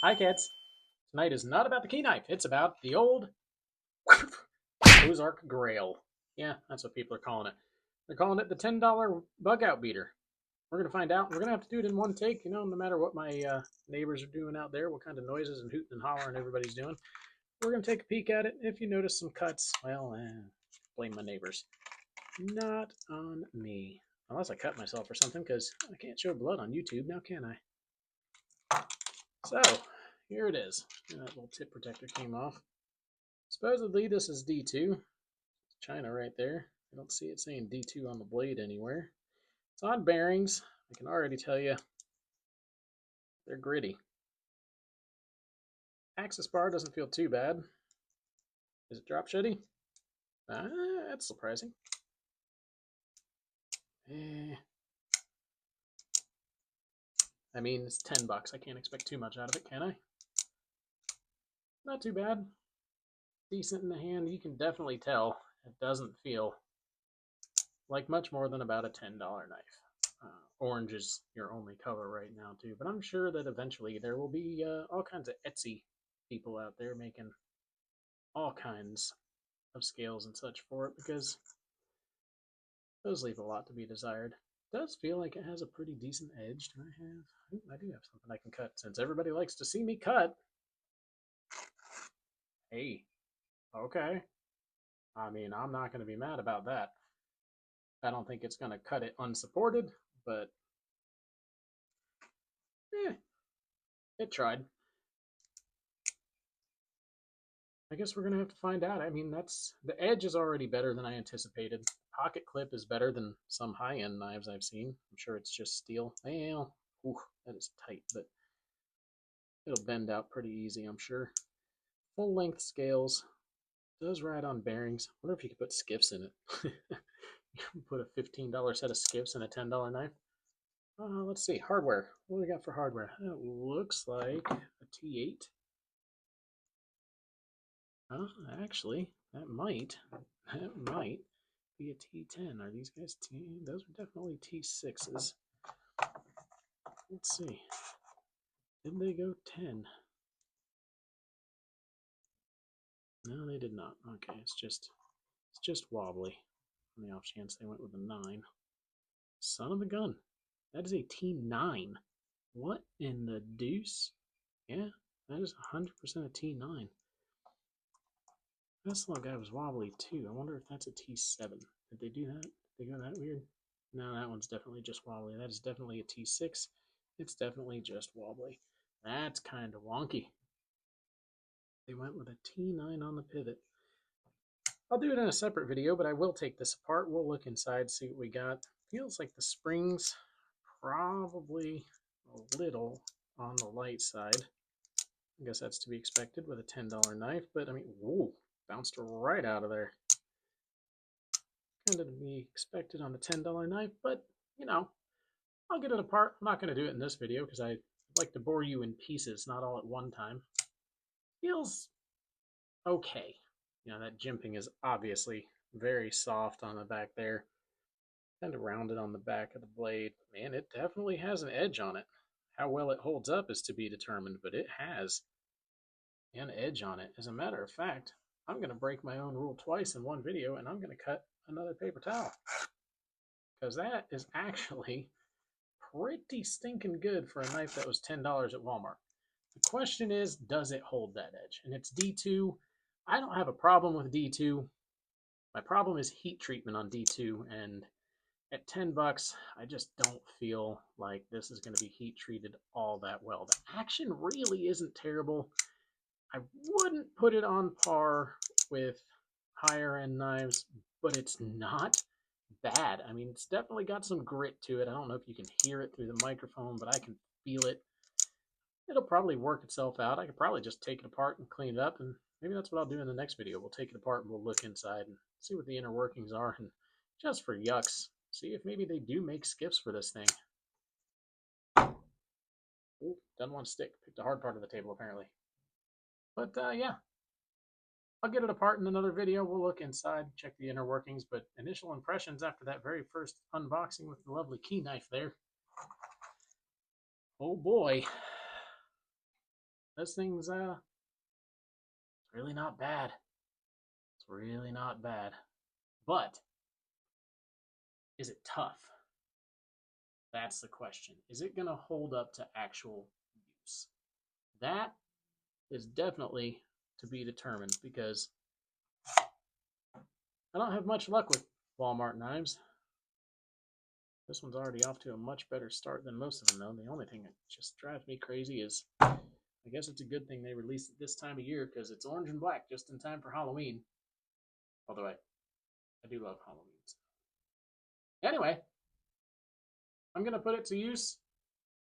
Hi, kids. Tonight is not about the key knife. It's about the old Ozark Grail. Yeah, that's what people are calling it. They're calling it the $10 bug out beater. We're going to find out. We're going to have to do it in one take, no matter what my neighbors are doing out there, what kind of noises and hooting and hollering everybody's doing. We're going to take a peek at it. If you notice some cuts, well, blame my neighbors. Not on me. Unless I cut myself or something, because I can't show blood on YouTube now, can I? So, here it is. And that little tip protector came off. Supposedly this is D2. China right there. I don't see it saying D2 on the blade anywhere. It's on bearings. I can already tell you they're gritty. Axis bar doesn't feel too bad. Is it drop shitty? That's surprising. I mean, it's $10. I can't expect too much out of it, can I? Not too bad. Decent in the hand. You can definitely tell it doesn't feel like much more than about a $10 knife. Orange is your only color right now too, but I'm sure that eventually there will be all kinds of Etsy people out there making all kinds of scales and such for it, because those leave a lot to be desired. It does feel like it has a pretty decent edge. I do have something I can cut, since everybody likes to see me cut. Hey, okay. I mean, I'm not going to be mad about that. I don't think it's going to cut it unsupported, but it tried. I guess we're gonna have to find out. I mean, the edge is already better than I anticipated. Pocket clip is better than some high-end knives I've seen. I'm sure it's just steel. Well, that is tight, but it'll bend out pretty easy, I'm sure. Full length scales. Does ride on bearings. I wonder if you could put skiffs in it. You can put a $15 set of skiffs in a $10 knife. Let's see. Hardware. What do we got for hardware? It looks like a T8. Actually, that might be a T10. Are these guys T? Those are definitely T6s. Let's see. Did they go 10? No, they did not. Okay, it's just wobbly. On the off chance they went with a 9. Son of a gun. That is a T9. What in the deuce? Yeah, that is 100% a T9. This little guy was wobbly too. I wonder if that's a T7. Did they do that? Did they go that weird? No, that one's definitely just wobbly. That is definitely a T6. It's definitely just wobbly. That's kind of wonky. They went with a T9 on the pivot. I'll do it in a separate video, but I will take this apart. We'll look inside, see what we got. Feels like the springs probably a little on the light side. I guess that's to be expected with a $10 knife, but I mean, whoa, bounced right out of there. Kind of to be expected on a $10 knife, but I'll get it apart. I'm not going to do it in this video because I'd like to bore you in pieces, not all at one time. Feels okay. That jimping is obviously very soft on the back there. Kind of rounded on the back of the blade. Man, it definitely has an edge on it. How well it holds up is to be determined, but it has an edge on it. As a matter of fact, I'm going to break my own rule twice in one video, and I'm going to cut another paper towel. Because that is actually pretty stinking good for a knife that was $10 at Walmart. The question is, does it hold that edge? And it's D2. I don't have a problem with D2. My problem is heat treatment on D2, and at $10, I just don't feel like this is going to be heat treated all that well. The action really isn't terrible. I wouldn't put it on par with higher end knives, but it's not bad. I mean, it's definitely got some grit to it. I don't know if you can hear it through the microphone, but I can feel it. It'll probably work itself out. I could probably just take it apart and clean it up, and maybe that's what I'll do in the next video. We'll take it apart and we'll look inside and see what the inner workings are, and just for yucks, see if maybe they do make skiffs for this thing. Ooh, doesn't want to stick. Picked the hard part of the table, apparently. But yeah, I'll get it apart in another video. We'll look inside, check the inner workings, but initial impressions after that very first unboxing with the lovely key knife there. Oh boy. This thing's really not bad. It's really not bad. But is it tough? That's the question. Is it going to hold up to actual use? That is definitely to be determined because I don't have much luck with Walmart knives. This one's already off to a much better start than most of them, though. The only thing that just drives me crazy is I guess it's a good thing they released it this time of year because it's orange and black just in time for Halloween. Although I do love Halloween. Anyway, I'm going to put it to use.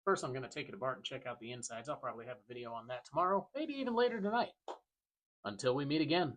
First, I'm going to take it apart and check out the insides. I'll probably have a video on that tomorrow, maybe even later tonight. Until we meet again.